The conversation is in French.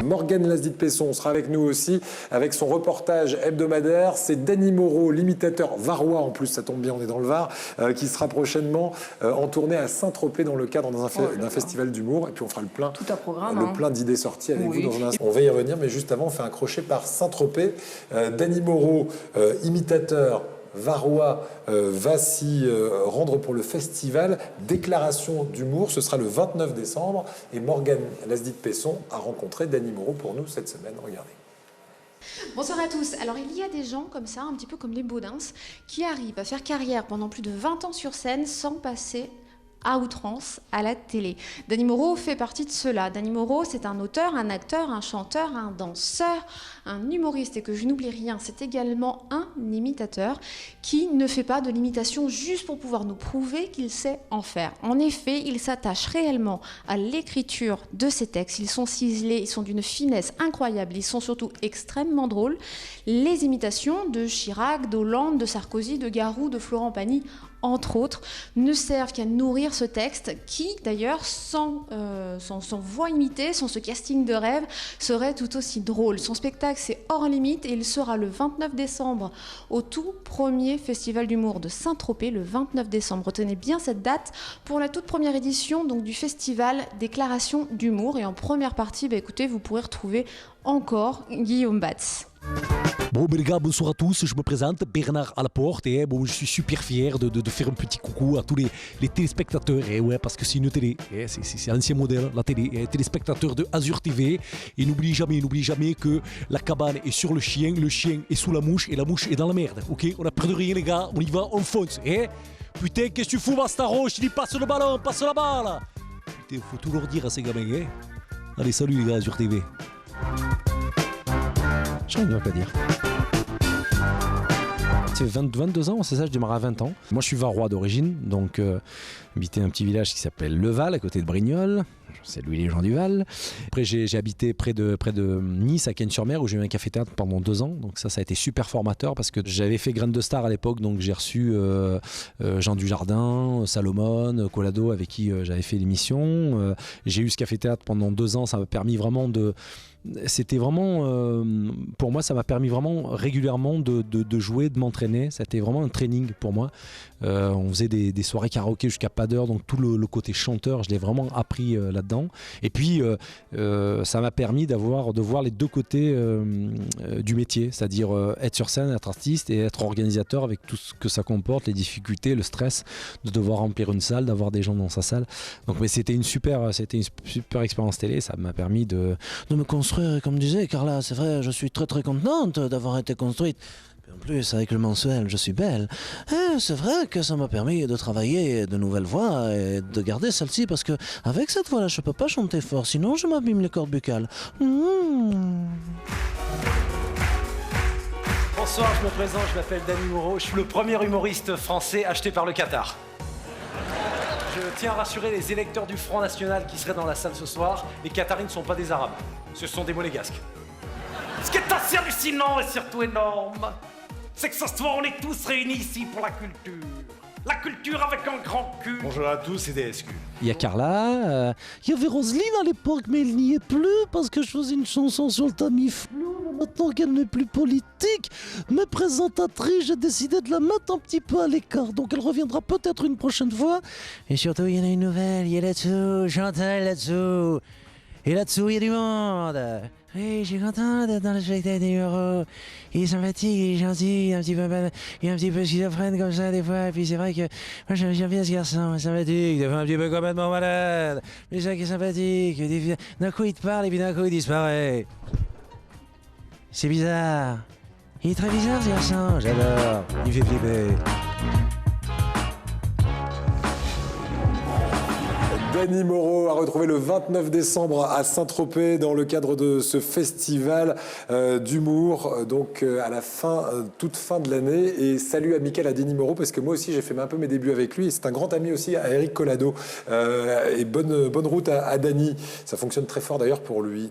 Morgane Lasdit-Pesson sera avec nous aussi, avec son reportage hebdomadaire. C'est Dany Moreau, l'imitateur varois, en plus ça tombe bien, on est dans le Var, qui sera prochainement en tournée à Saint-Tropez dans le cadre d'un festival d'humour. Et puis on fera le plein, tout un programme, le plein d'idées sorties avec vous dans un instant. On va y revenir, mais juste avant, on fait un crochet par Saint-Tropez. Dany Moreau, imitateur varois, va s'y rendre pour le festival. Déclaration d'humour, ce sera le 29 décembre. Et Morgane Lasdit-Pesson a rencontré Dany Moreau pour nous cette semaine. Regardez. Bonsoir à tous. Alors il y a des gens comme ça, un petit peu comme les Baudins, qui arrivent à faire carrière pendant plus de 20 ans sur scène sans passer à outrance à la télé. Dany Moreau fait partie de cela. Dany Moreau, c'est un auteur, un acteur, un chanteur, un danseur, un humoriste. Et que je n'oublie rien, c'est également un imitateur qui ne fait pas de l'imitation juste pour pouvoir nous prouver qu'il sait en faire. En effet, il s'attache réellement à l'écriture de ses textes. Ils sont ciselés, ils sont d'une finesse incroyable, ils sont surtout extrêmement drôles. Les imitations de Chirac, d'Hollande, de Sarkozy, de Garou, de Florent Pagny, entre autres, ne servent qu'à nourrir ce texte qui, d'ailleurs, sans voix imitée, sans ce casting de rêve, serait tout aussi drôle. Son spectacle, c'est Hors Limite et il sera le 29 décembre au tout premier festival d'humour de Saint-Tropez, le 29 décembre. Retenez bien cette date pour la toute première édition donc, du festival Déclaration d'humour. Et en première partie, écoutez, vous pourrez retrouver encore Guillaume Batz. Bon, les gars, bonsoir à tous. Je me présente, Bernard à la porte. Et bon, je suis super fier de faire un petit coucou à tous les téléspectateurs. Et ouais, parce que c'est une télé. C'est l'ancien modèle, la télé. Et téléspectateurs de Azur TV. Et n'oublie jamais que la cabane est sur le chien est sous la mouche et la mouche est dans la merde. Ok, on a peur de rien, les gars. On y va, on fonce. Putain, qu'est-ce que tu fous, Bastaro? Je dis passe le ballon, passe la balle. Putain, faut tout leur dire à ces gamins. Allez, salut les gars, Azur TV. Je ne pas dire. C'est 22 ans, c'est ça, je démarre à 20 ans. Moi, je suis varois d'origine, donc habité un petit village qui s'appelle Le Val, à côté de Brignoles. C'est lui les gens du Val. Après, j'ai habité près de Nice, à Cannes-sur-Mer, où j'ai eu un café-théâtre pendant 2 ans. Donc ça a été super formateur parce que j'avais fait Graines de Star à l'époque. Donc j'ai reçu Jean Dujardin, Salomon, Collado, avec qui j'avais fait l'émission. J'ai eu ce café-théâtre pendant 2 ans. Ça m'a permis vraiment de... C'était vraiment, pour moi, ça m'a permis vraiment régulièrement de jouer, de m'entraîner. C'était vraiment un training pour moi. On faisait des soirées karaoké jusqu'à pas d'heure, donc tout le côté chanteur, je l'ai vraiment appris là-dedans. Et puis, ça m'a permis de voir les deux côtés du métier, c'est-à-dire être sur scène, être artiste et être organisateur avec tout ce que ça comporte, les difficultés, le stress de devoir remplir une salle, d'avoir des gens dans sa salle. Donc, mais c'était une super expérience télé. Ça m'a permis de me construire, comme disait Carla. C'est vrai, je suis très très contente d'avoir été construite. En plus, avec le mensuel, je suis belle. Et c'est vrai que ça m'a permis de travailler de nouvelles voix et de garder celle-ci parce que avec cette voix-là, je peux pas chanter fort, sinon je m'abîme les cordes buccales. Bonsoir, je me présente, je m'appelle Dany Moreau. Je suis le premier humoriste français acheté par le Qatar. Je tiens à rassurer les électeurs du Front National qui seraient dans la salle ce soir. Les Qataris ne sont pas des Arabes, ce sont des Monégasques. Ce qui est assez hallucinant et surtout énorme, c'est que ce soir, on est tous réunis ici pour la culture. La culture avec un grand cul. Bonjour à tous, c'est DSQ. Il y a Carla, il y avait Roselyne à l'époque, mais elle n'y est plus parce que je faisais une chanson sur le Tamiflu. Maintenant qu'elle n'est plus politique, mais présentatrice, j'ai décidé de la mettre un petit peu à l'écart. Donc elle reviendra peut-être une prochaine fois. Et surtout, il y en a une nouvelle, il y a là-dessous, Chantal là-dessous. Et là-dessous, il y a du monde. Oui, je suis content d'être dans le spectacle des Moreau. Il est sympathique, il est gentil, il est un petit peu schizophrène comme ça des fois. Et puis c'est vrai que moi j'aime bien ce garçon, il est sympathique, des fois un petit peu complètement malade. Mais c'est vrai qu'il est sympathique. D'un coup il te parle et puis d'un coup il disparaît. C'est bizarre. Il est très bizarre ce garçon, j'adore. Il fait flipper. Dany Moreau a retrouvé le 29 décembre à Saint-Tropez dans le cadre de ce festival d'humour, donc à la toute fin de l'année. Et salut amical à Dany Moreau parce que moi aussi j'ai fait un peu mes débuts avec lui. Et c'est un grand ami aussi à Eric Collado. Et bonne route à Dany. Ça fonctionne très fort d'ailleurs pour lui.